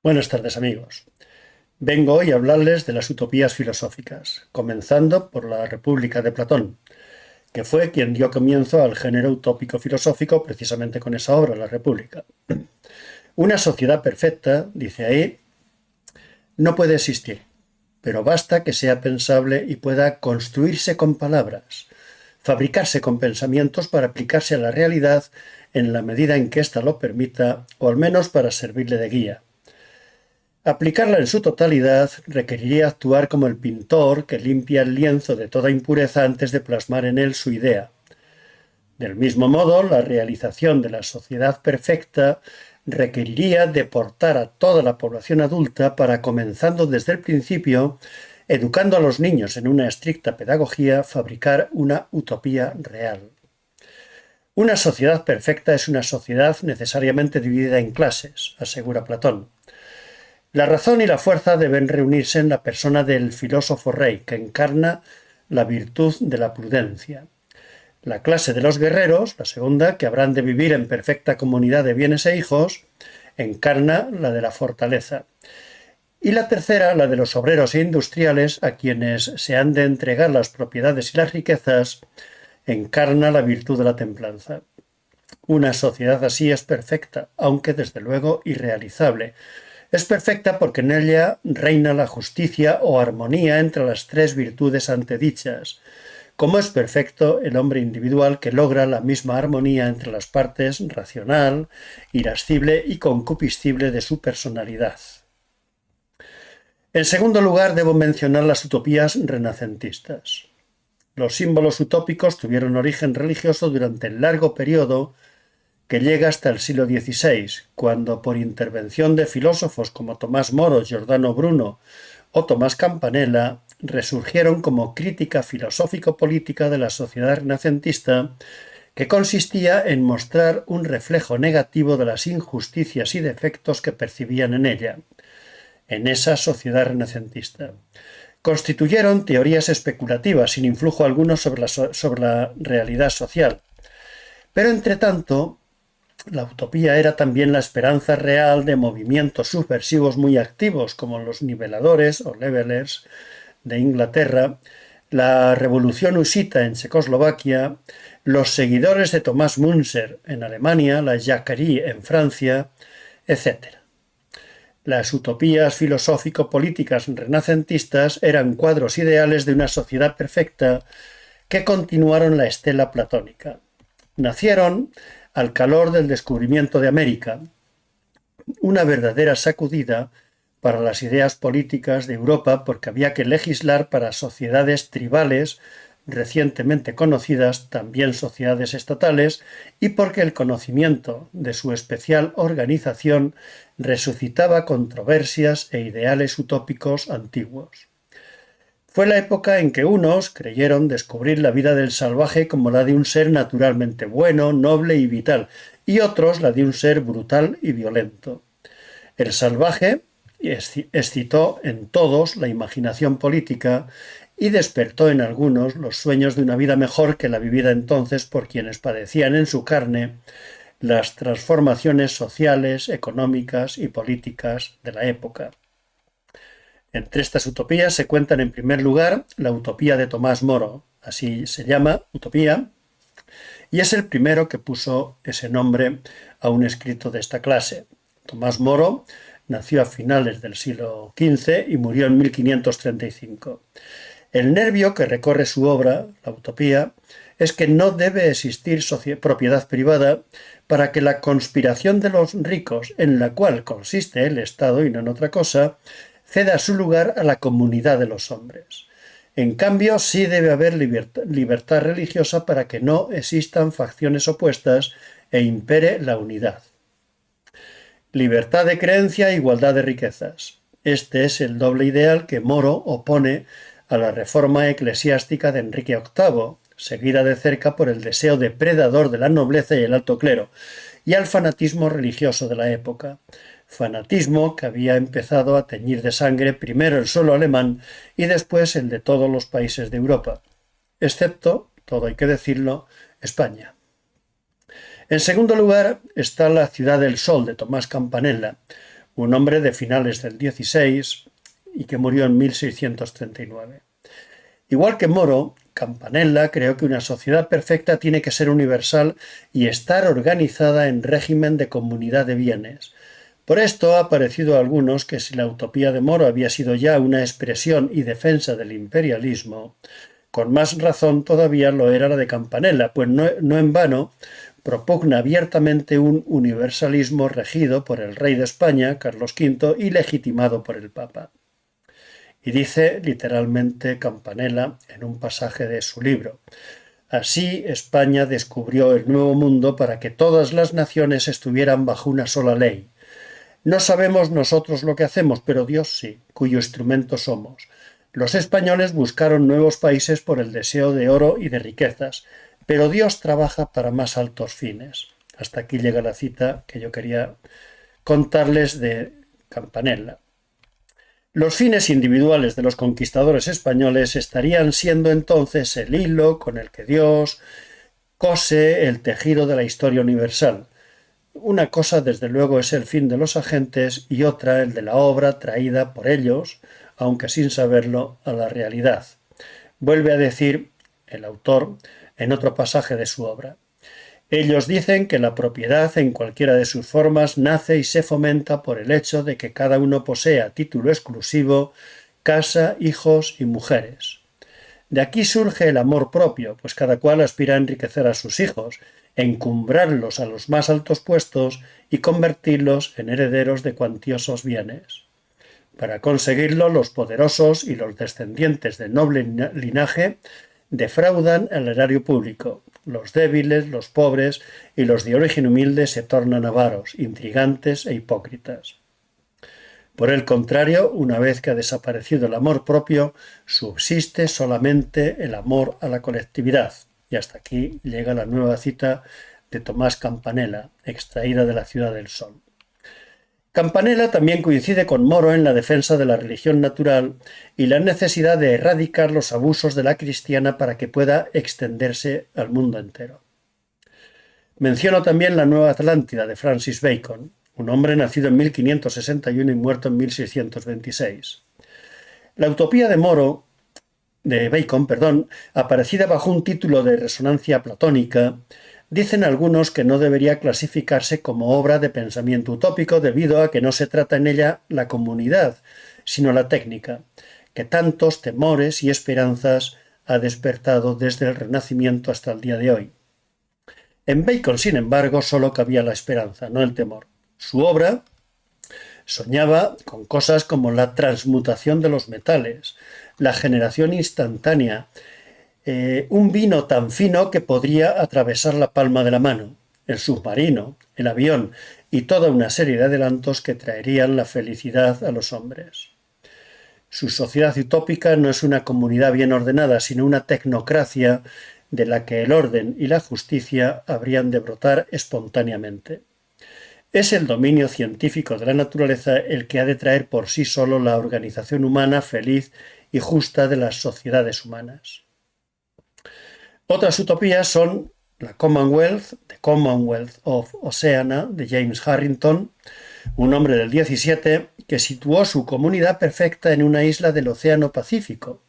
Buenas tardes, amigos. Vengo hoy a hablarles de las utopías filosóficas, comenzando por la República de Platón, que fue quien dio comienzo al género utópico filosófico precisamente con esa obra, La República. Una sociedad perfecta, dice ahí, no puede existir, pero basta que sea pensable y pueda construirse con palabras, fabricarse con pensamientos para aplicarse a la realidad en la medida en que ésta lo permita, o al menos para servirle de guía. Aplicarla en su totalidad requeriría actuar como el pintor que limpia el lienzo de toda impureza antes de plasmar en él su idea. Del mismo modo, la realización de la sociedad perfecta requeriría deportar a toda la población adulta para, comenzando desde el principio, educando a los niños en una estricta pedagogía, fabricar una utopía real. Una sociedad perfecta es una sociedad necesariamente dividida en clases, asegura Platón. La razón y la fuerza deben reunirse en la persona del filósofo rey, que encarna la virtud de la prudencia. La clase de los guerreros, la segunda, que habrán de vivir en perfecta comunidad de bienes e hijos, encarna la de la fortaleza. Y la tercera, la de los obreros e industriales, a quienes se han de entregar las propiedades y las riquezas, encarna la virtud de la templanza. Una sociedad así es perfecta, aunque desde luego irrealizable. Es perfecta porque en ella reina la justicia o armonía entre las tres virtudes antedichas, como es perfecto el hombre individual que logra la misma armonía entre las partes racional, irascible y concupiscible de su personalidad. En segundo lugar, debo mencionar las utopías renacentistas. Los símbolos utópicos tuvieron origen religioso durante el largo periodo que llega hasta el siglo XVI, cuando por intervención de filósofos como Tomás Moro, Giordano Bruno o Tomás Campanella, resurgieron como crítica filosófico-política de la sociedad renacentista, que consistía en mostrar un reflejo negativo de las injusticias y defectos que percibían en ella, en esa sociedad renacentista. Constituyeron teorías especulativas sin influjo alguno sobre la realidad social. Pero, entre tanto, la utopía era también la esperanza real de movimientos subversivos muy activos, como los niveladores o levelers de Inglaterra, la revolución husita en Checoslovaquia, los seguidores de Thomas Müntzer en Alemania, la Jacquerie en Francia, etc. Las utopías filosófico-políticas renacentistas eran cuadros ideales de una sociedad perfecta que continuaron la estela platónica. Nacieron al calor del descubrimiento de América, una verdadera sacudida para las ideas políticas de Europa porque había que legislar para sociedades tribales recientemente conocidas, también sociedades estatales, y porque el conocimiento de su especial organización resucitaba controversias e ideales utópicos antiguos. Fue la época en que unos creyeron descubrir la vida del salvaje como la de un ser naturalmente bueno, noble y vital, y otros la de un ser brutal y violento. El salvaje excitó en todos la imaginación política y despertó en algunos los sueños de una vida mejor que la vivida entonces por quienes padecían en su carne las transformaciones sociales, económicas y políticas de la época. Entre estas utopías se cuentan en primer lugar la utopía de Tomás Moro, así se llama, utopía, y es el primero que puso ese nombre a un escrito de esta clase. Tomás Moro nació a finales del siglo XV y murió en 1535. El nervio que recorre su obra, la utopía, es que no debe existir propiedad privada para que la conspiración de los ricos, en la cual consiste el Estado y no en otra cosa, ceda su lugar a la comunidad de los hombres. En cambio, sí debe haber libertad religiosa para que no existan facciones opuestas e impere la unidad. Libertad de creencia e igualdad de riquezas. Este es el doble ideal que Moro opone a la reforma eclesiástica de Enrique VIII, seguida de cerca por el deseo depredador de la nobleza y el alto clero, y al fanatismo religioso de la época. Fanatismo que había empezado a teñir de sangre primero el suelo alemán y después el de todos los países de Europa, excepto, todo hay que decirlo, España. En segundo lugar está La ciudad del sol de Tomás Campanella, un hombre de finales del XVI y que murió en 1639. Igual que Moro, Campanella creó que una sociedad perfecta tiene que ser universal y estar organizada en régimen de comunidad de bienes. Por esto ha parecido a algunos que si la utopía de Moro había sido ya una expresión y defensa del imperialismo, con más razón todavía lo era la de Campanella, pues no en vano propugna abiertamente un universalismo regido por el rey de España, Carlos V, y legitimado por el Papa. Y dice literalmente Campanella en un pasaje de su libro: así España descubrió el nuevo mundo para que todas las naciones estuvieran bajo una sola ley. No sabemos nosotros lo que hacemos, pero Dios sí, cuyo instrumento somos. Los españoles buscaron nuevos países por el deseo de oro y de riquezas, pero Dios trabaja para más altos fines. Hasta aquí llega la cita que yo quería contarles de Campanella. Los fines individuales de los conquistadores españoles estarían siendo entonces el hilo con el que Dios cose el tejido de la historia universal. Una cosa, desde luego, es el fin de los agentes y otra el de la obra traída por ellos, aunque sin saberlo, a la realidad. Vuelve a decir el autor en otro pasaje de su obra: ellos dicen que la propiedad en cualquiera de sus formas nace y se fomenta por el hecho de que cada uno posee a título exclusivo casa, hijos y mujeres. De aquí surge el amor propio, pues cada cual aspira a enriquecer a sus hijos, encumbrarlos a los más altos puestos y convertirlos en herederos de cuantiosos bienes. Para conseguirlo, los poderosos y los descendientes del noble linaje defraudan el erario público. Los débiles, los pobres y los de origen humilde se tornan avaros, intrigantes e hipócritas. Por el contrario, una vez que ha desaparecido el amor propio, subsiste solamente el amor a la colectividad. Y hasta aquí llega la nueva cita de Tomás Campanella, extraída de La Ciudad del Sol. Campanella también coincide con Moro en la defensa de la religión natural y la necesidad de erradicar los abusos de la cristiana para que pueda extenderse al mundo entero. Menciono también La Nueva Atlántida de Francis Bacon, un hombre nacido en 1561 y muerto en 1626. La utopía de Bacon, aparecida bajo un título de resonancia platónica, dicen algunos que no debería clasificarse como obra de pensamiento utópico debido a que no se trata en ella la comunidad, sino la técnica, que tantos temores y esperanzas ha despertado desde el Renacimiento hasta el día de hoy. En Bacon, sin embargo, solo cabía la esperanza, no el temor. Su obra soñaba con cosas como la transmutación de los metales, la generación instantánea, un vino tan fino que podría atravesar la palma de la mano, el submarino, el avión y toda una serie de adelantos que traerían la felicidad a los hombres. Su sociedad utópica no es una comunidad bien ordenada, sino una tecnocracia de la que el orden y la justicia habrían de brotar espontáneamente. Es el dominio científico de la naturaleza el que ha de traer por sí solo la organización humana feliz y justa de las sociedades humanas. Otras utopías son la Commonwealth, The Commonwealth of Oceania, de James Harrington, un hombre del 17 que situó su comunidad perfecta en una isla del Océano Pacífico.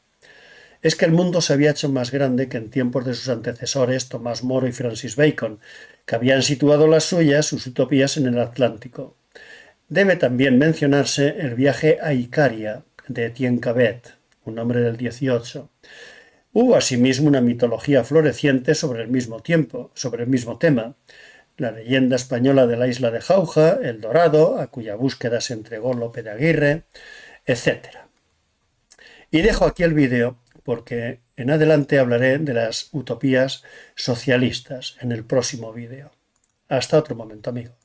Es que el mundo se había hecho más grande que en tiempos de sus antecesores Tomás Moro y Francis Bacon, que habían situado las suyas, sus utopías, en el Atlántico. Debe también mencionarse el viaje a Icaria, de Etienne Cabet, un hombre del 18. Hubo asimismo una mitología floreciente sobre el mismo tema, la leyenda española de la isla de Jauja, El Dorado, a cuya búsqueda se entregó Lope de Aguirre, etc. Y dejo aquí el vídeo porque en adelante hablaré de las utopías socialistas en el próximo vídeo. Hasta otro momento, amigos.